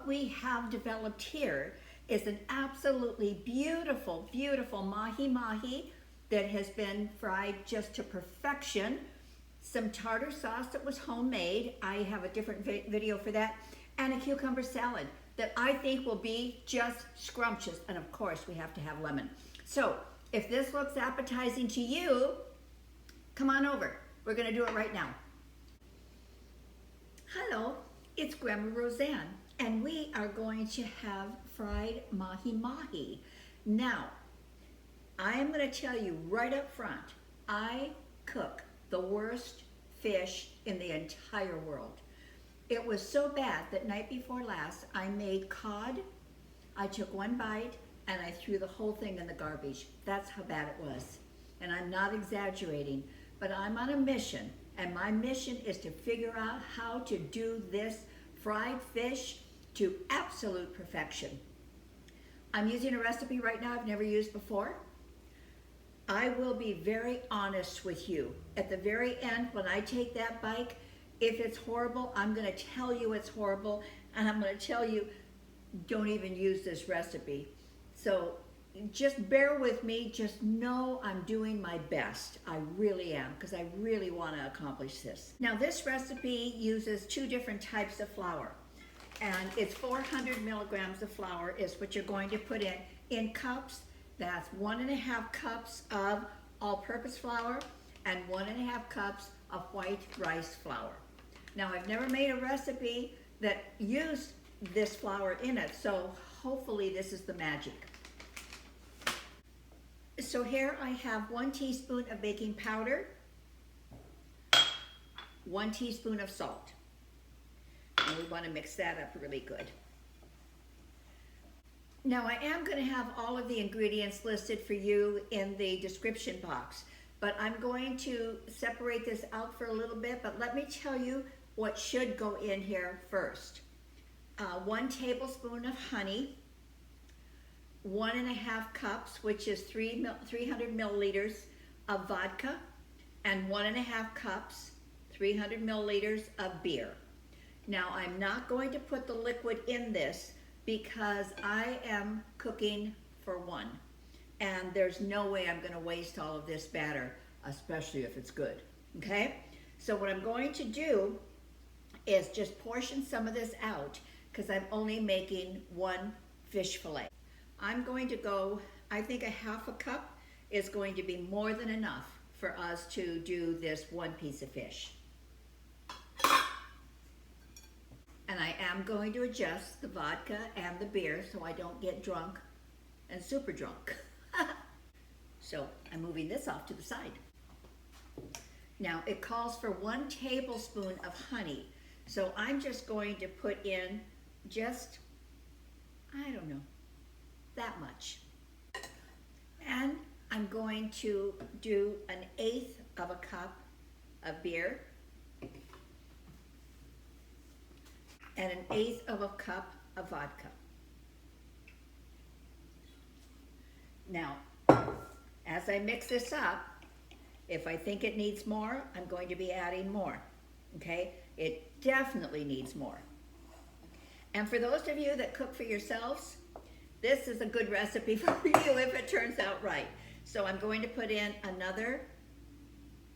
what we have developed here is an absolutely beautiful, beautiful mahi-mahi that has been fried just to perfection. Some tartar sauce that was homemade. I have a different video for that. And a cucumber salad that I think will be just scrumptious. And of course, we have to have lemon. So if this looks appetizing to you, come on over. We're gonna do it right now. Hello, it's Grandma Roseanne, and we are going to have fried mahi-mahi. Now, I am gonna tell you right up front, I cook the worst fish in the entire world. It was so bad that night before last, I made cod. I took one bite and I threw the whole thing in the garbage. That's how bad it was. And I'm not exaggerating, but I'm on a mission, and my mission is to figure out how to do this fried fish to absolute perfection. I'm using a recipe right now I've never used before. I will be very honest with you. At the very end, when I take that bite, if it's horrible, I'm gonna tell you it's horrible, and I'm gonna tell you, don't even use this recipe. So just bear with me, just know I'm doing my best. I really am, because I really wanna accomplish this. Now this recipe uses 2 different types of flour, and it's 400 milligrams of flour is what you're going to put in cups. That's 1.5 cups of all-purpose flour and 1.5 cups of white rice flour. Now, I've never made a recipe that used this flour in it, so hopefully this is the magic. So here I have 1 teaspoon of baking powder, 1 teaspoon of salt. And we want to mix that up really good. Now I am going to have all of the ingredients listed for you in the description box, but I'm going to separate this out for a little bit, but let me tell you what should go in here first. 1 tablespoon of honey, 1.5 cups, which is 300 milliliters of vodka, and 1.5 cups, 300 milliliters of beer. Now I'm not going to put the liquid in this because I am cooking for 1. And there's no way I'm gonna waste all of this batter, especially if it's good, okay? So what I'm going to do is just portion some of this out because I'm only making 1 fish fillet. I'm going to go, I think 1/2 cup is going to be more than enough for us to do this 1 piece of fish. And I am going to adjust the vodka and the beer so I don't get drunk and super drunk. So I'm moving this off to the side. Now it calls for 1 tablespoon of honey. So I'm just going to put in just, I don't know, that much. And I'm going to do 1/8 of a cup of beer and 1/8 of a cup of vodka. Now, as I mix this up, if I think it needs more, I'm going to be adding more, okay? It definitely needs more. And for those of you that cook for yourselves, this is a good recipe for you if it turns out right. So I'm going to put in another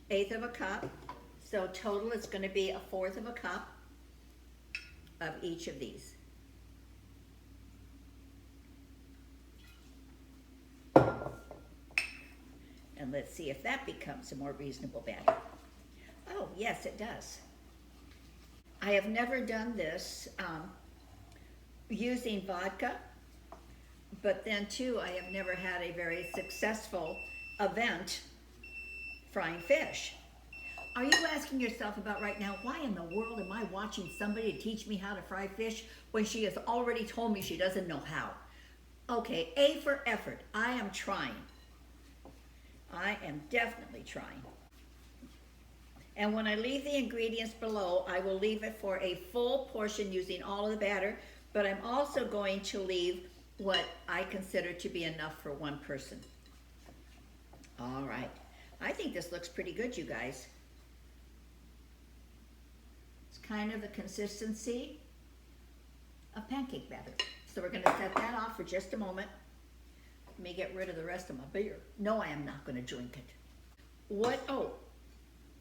1/8 of a cup. So total it's going to be 1/4 of a cup of each of these. And let's see if that becomes a more reasonable batter. Oh, yes, it does. I have never done this using vodka, but then too, I have never had a very successful event frying fish. Are you asking yourself about right now, why in the world am I watching somebody to teach me how to fry fish when she has already told me she doesn't know how? Okay, A for effort. I am trying. I am definitely trying. And when I leave the ingredients below, I will leave it for a full portion using all of the batter, but I'm also going to leave what I consider to be enough for 1 person. All right. I think this looks pretty good, you guys. It's kind of the consistency of pancake batter. So we're gonna set that off for just a moment. Let me get rid of the rest of my beer. No, I am not gonna drink it.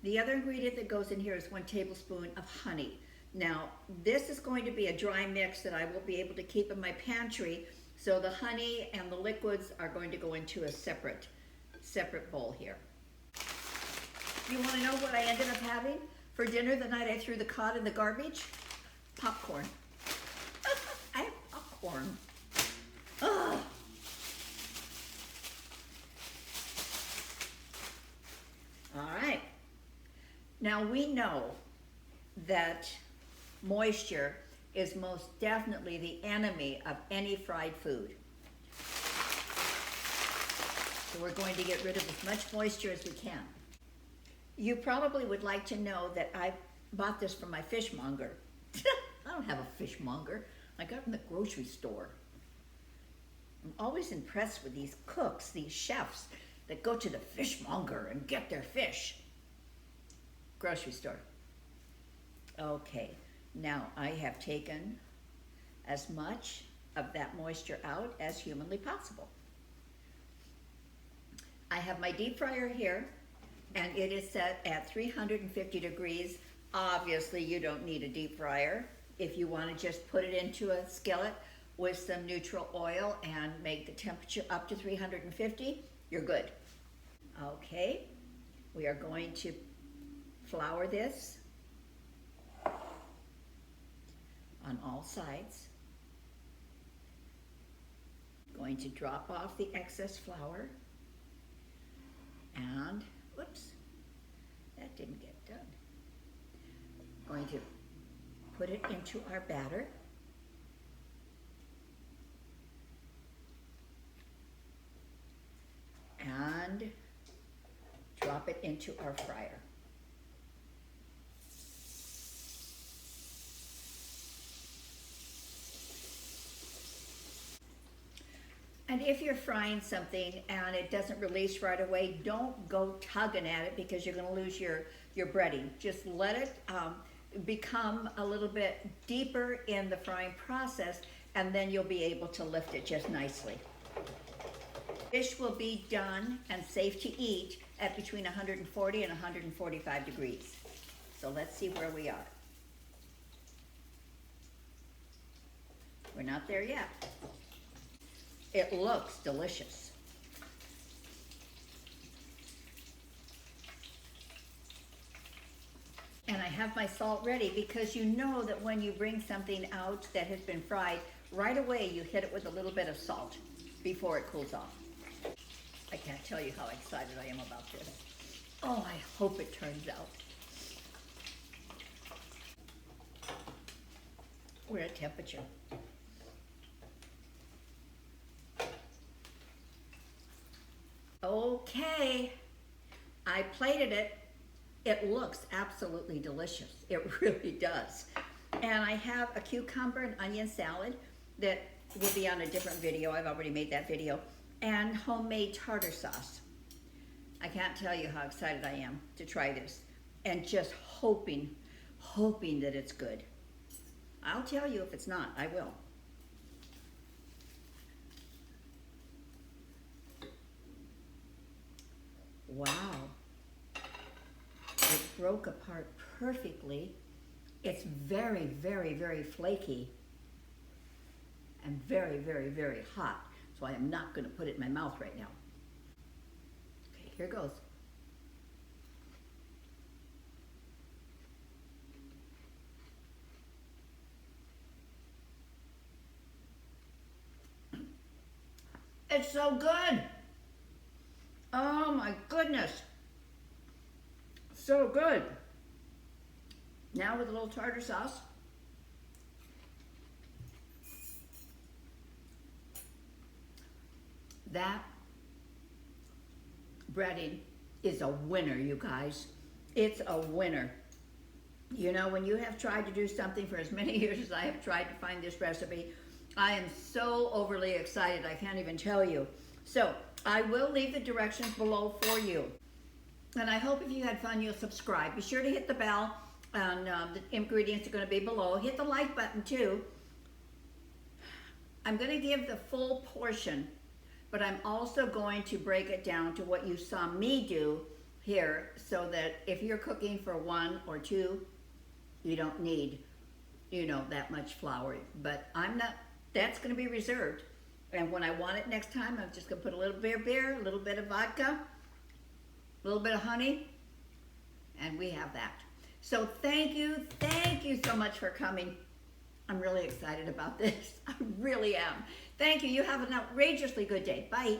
The other ingredient that goes in here is 1 tablespoon of honey. Now, this is going to be a dry mix that I will be able to keep in my pantry, so the honey and the liquids are going to go into a separate bowl here. You want to know what I ended up having for dinner the night I threw the cod in the garbage? Popcorn. I have popcorn. Ugh. All right. Now we know that moisture is most definitely the enemy of any fried food. So we're going to get rid of as much moisture as we can. You probably would like to know that I bought this from my fishmonger. I don't have a fishmonger. I got it from the grocery store. I'm always impressed with these cooks, these chefs that go to the fishmonger and get their fish. Grocery store. Okay, now I have taken as much of that moisture out as humanly possible. I have my deep fryer here, and it is set at 350 degrees. Obviously, you don't need a deep fryer. If you want to just put it into a skillet with some neutral oil and make the temperature up to 350, you're good. Okay, we are going to flour this on all sides. Going to drop off the excess flour, and whoops, that didn't get done. Going to put it into our batter. And drop it into our fryer. And if you're frying something and it doesn't release right away, don't go tugging at it because you're going to lose your breading. Just let it become a little bit deeper in the frying process, and then you'll be able to lift it just nicely. Fish will be done and safe to eat at between 140 and 145 degrees. So let's see where we are. We're not there yet. It looks delicious. And I have my salt ready because you know that when you bring something out that has been fried, right away you hit it with a little bit of salt before it cools off. I can't tell you how excited I am about this. Oh, I hope it turns out. We're at temperature. Okay, I plated it. It looks absolutely delicious. It really does. And I have a cucumber and onion salad that will be on a different video. I've already made that video. And homemade tartar sauce. I can't tell you how excited I am to try this. And just hoping that it's good. I'll tell you if it's not, I will. Wow. It broke apart perfectly. It's very, very, very flaky and very, very, very hot. So I am not going to put it in my mouth right now. Okay, here goes. It's so good. Oh my goodness. So good. Now with a little tartar sauce. That breading is a winner, you guys. It's a winner. You know, when you have tried to do something for as many years as I have tried to find this recipe, I am so overly excited, I can't even tell you. So, I will leave the directions below for you. And I hope if you had fun, you'll subscribe. Be sure to hit the bell, and the ingredients are going to be below. Hit the like button too. I'm going to give the full portion, but I'm also going to break it down to what you saw me do here, so that if you're cooking for one or two, you don't need, that much flour. But that's going to be reserved. And when I want it next time, I'm just going to put a little bit of beer, a little bit of vodka, a little bit of honey, and we have that. So thank you so much for coming. I'm really excited about this. I really am. Thank you. You have an outrageously good day. Bye.